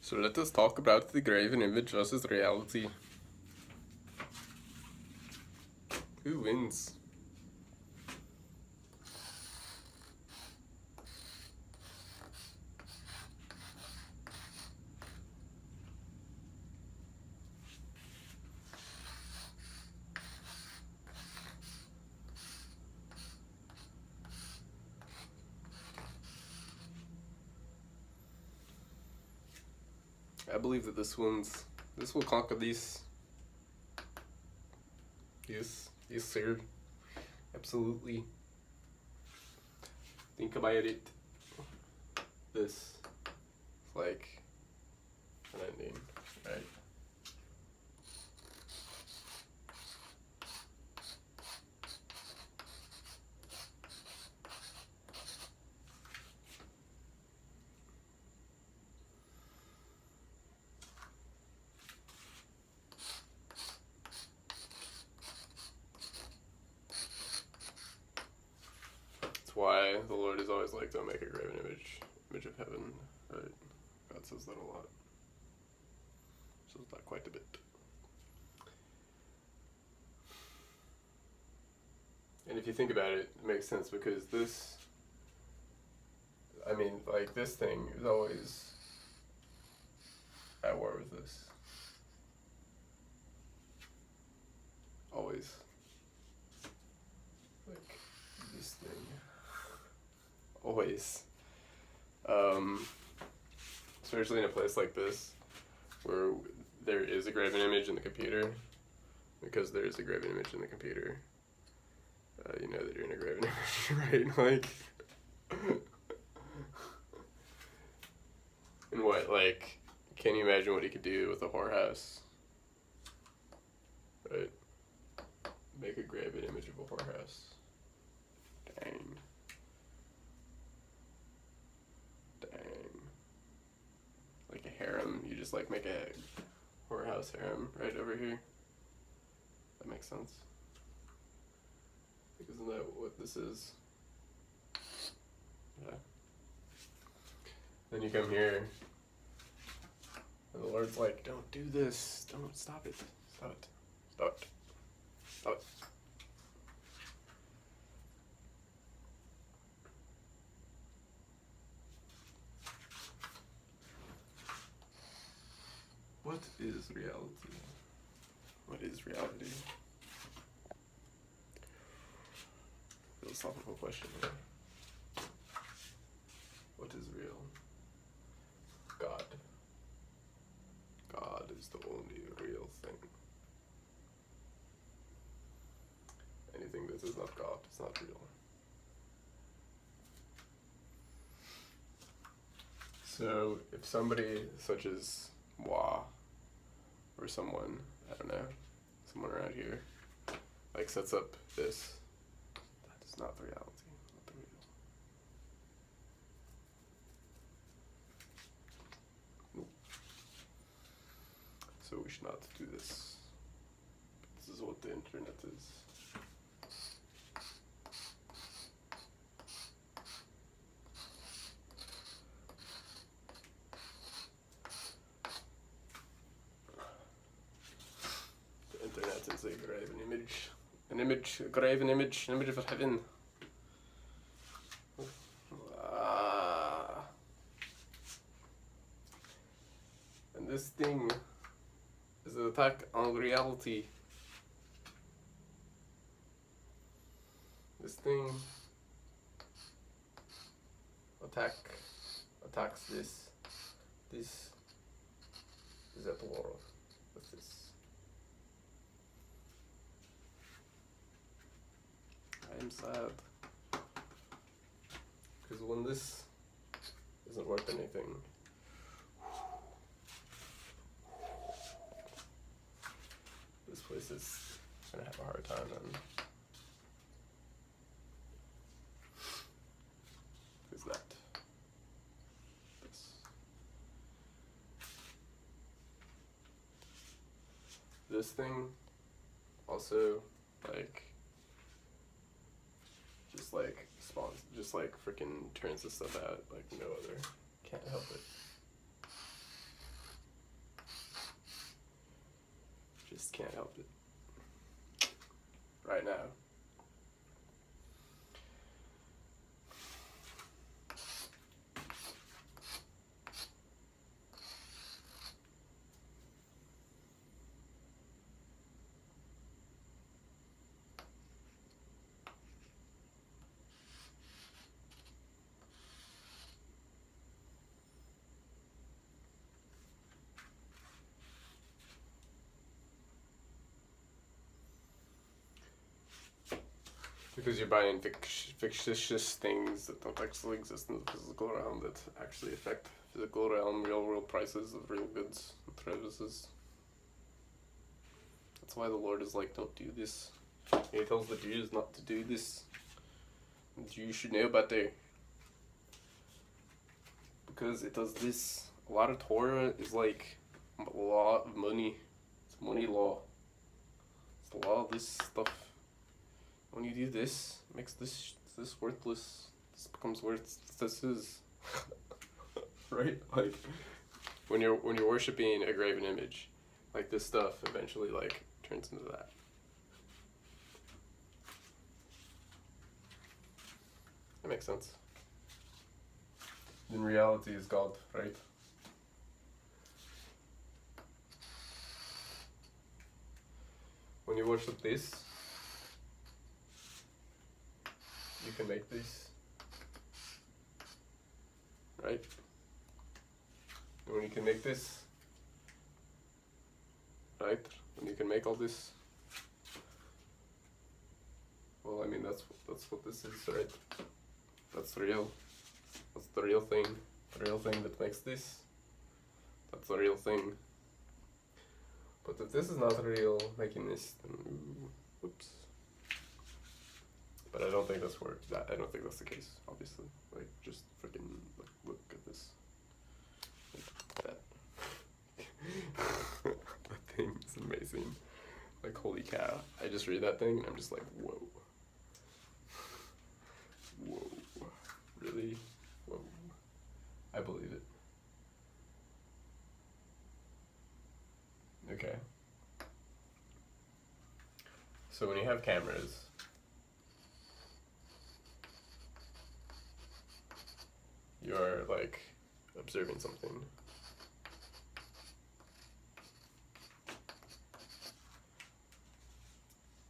So let us talk about the graven image versus reality. Who wins? I believe that this will conquer these. Yes, sir. Absolutely. Think about it. This is like an ending, right? That's why the Lord is always like, don't make a graven image of heaven, right? God says that a lot. Says that quite a bit. And if you think about it, it makes sense because this, I mean, like this thing is always at war with this. Always. Like this thing. Always. Especially in a place like this, where there is a graven image in the computer, because there is a graven image in the computer, you know that you're in a graven image, right? Like, and what, like, can you imagine what he could do with a whorehouse? Right? Make a graven image of a whorehouse. Dang. Like a harem, you just like make a whorehouse harem right over here. That makes sense. Like, isn't that what this is? Yeah. Then you come here, and the Lord's like, don't do this. Don't, stop it. Stop it. Stop it. Stop it. What is reality? What is reality? Philosophical question here. What is real? God. God is the only real thing. Anything that is not God is not real. So if somebody such as moi, or someone, I don't know, someone around here, like sets up this, that is not the reality, not the real. Nope. So we should not do this. This is what the internet is. The internet is a graven image. A graven image, an image of heaven. And this thing is an attack on reality. This thing attacks this. This is at war with this. I am sad. Because when this isn't worth anything, this place is gonna have a hard time then. Who's that? This. This thing also, like, just like freaking turns this stuff out like no other. Can't help it. can't help it. Right now. Because you're buying fictitious things that don't actually exist in the physical realm that actually affect physical realm, real world prices of real goods and services. That's why the Lord is like, don't do this. He tells the Jews not to do this. The Jews should know better. Because it does this. A lot of Torah is like a lot of money. It's money law. It's a lot of this stuff. When you do this, it makes this worthless. This becomes worth. This is right. Like when you're worshiping a graven image, like this stuff eventually like turns into that. That makes sense. In reality is God, right? When you worship this, you can make this, right? And when you can make this, right? When you can make all this, well, I mean, that's what this is, right? That's real. That's the real thing. The real thing that makes this. That's the real thing. But if this is not real, making this, then whoops. But I don't think that's I don't think that's the case, obviously. Like, just freaking look at this. Like that. That thing is amazing. Like, holy cow. I just read that thing and I'm just like, whoa. Whoa. Really? Whoa. I believe it. Okay. So when you have cameras, you're like observing something.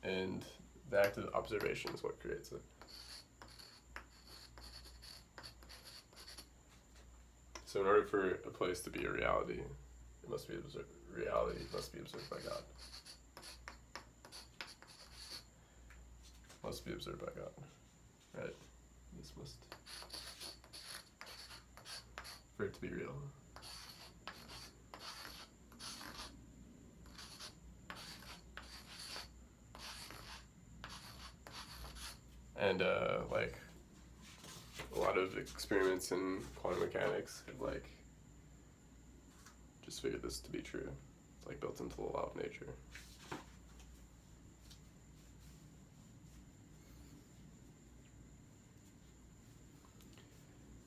And the act of observation is what creates it. So in order for a place to be a reality, it must be observed. Reality must be observed by God. Must be observed by God. Right? This must. For it to be real. And like a lot of experiments in quantum mechanics have like just figured this to be true. It's like built into the law of nature.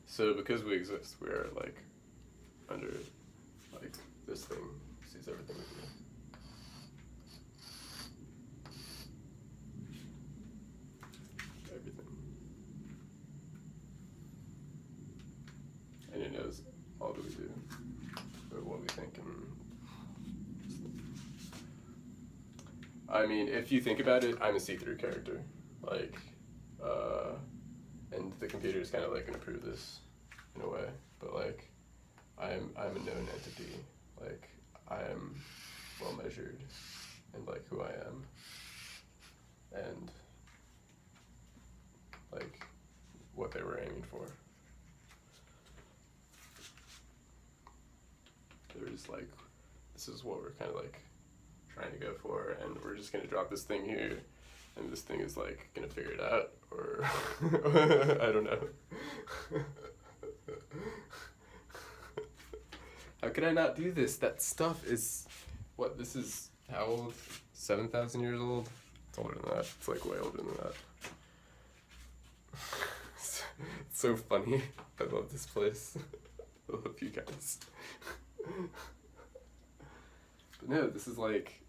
So because we exist, we are like under like this thing sees everything we do. Everything. And it knows all that we do, or what we think, and I mean, if you think about it, I'm a see-through character, like, and the computer is kind of like gonna prove this in a way, but like, I'm a known entity, like, I am well measured, and like who I am, and like what they were aiming for. There's like, this is what we're kind of like trying to go for, and we're just gonna drop this thing here, and this thing is like gonna figure it out, or I don't know. How could I not do this? That stuff is, what, this is how old? 7,000 years old? It's older than that. It's like way older than that. It's so funny. I love this place. I love you guys. But no, this is like,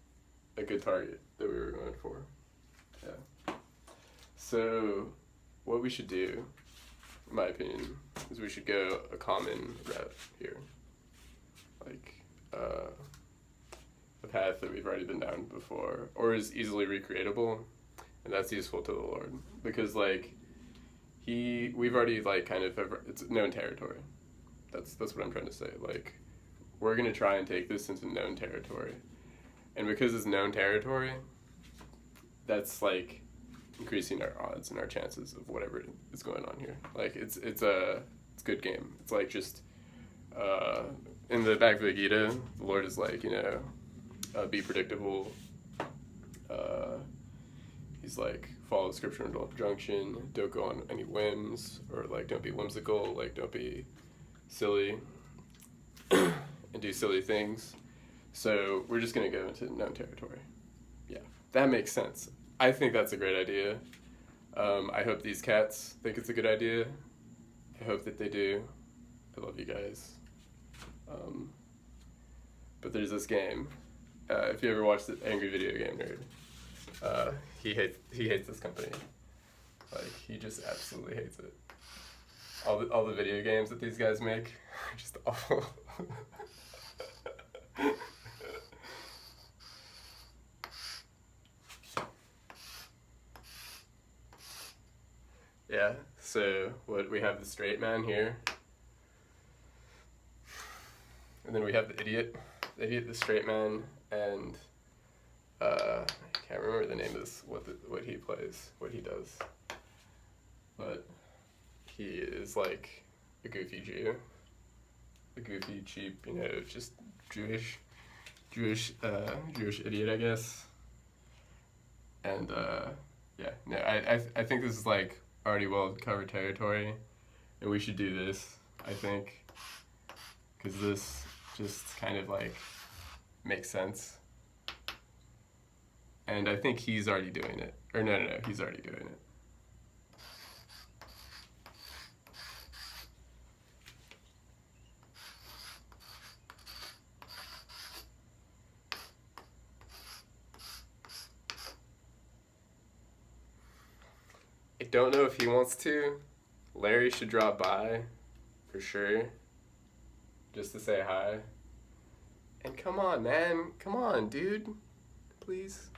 a good target that we were going for. Yeah. So, what we should do, in my opinion, is we should go a common route here. Like, a path that we've already been down before, or is easily recreatable, and that's useful to the Lord. Because, like, we've already, like, kind of, it's known territory. That's what I'm trying to say. Like, we're going to try and take this into known territory. And because it's known territory, that's, like, increasing our odds and our chances of whatever is going on here. Like, it's a good game. It's, like, just, in the Bhagavad Gita, the Lord is like, you know, be predictable. He's like, follow scripture and injunction, don't go on any whims, or, like, don't be whimsical, like, don't be silly, and do silly things. So we're just going to go into known territory. Yeah, that makes sense. I think that's a great idea. I hope these cats think it's a good idea. I hope that they do. I love you guys. But there's this game. If you ever watched the Angry Video Game Nerd, he hates this company. Like, he just absolutely hates it. All the video games that these guys make are just awful. Yeah, so we have the straight man here. And then we have the idiot, the straight man, and I can't remember the name of this, what he plays, what he does. But he is like a goofy Jew, a goofy, cheap, you know, just Jewish idiot, I guess. And yeah, no, I think this is like already well covered territory, and we should do this, I think, because this just kind of like makes sense. And I think he's already doing it. Or no, he's already doing it. I don't know if he wants to. Larry should drop by, for sure, just to say hi. And come on, man. Come on, dude. Please.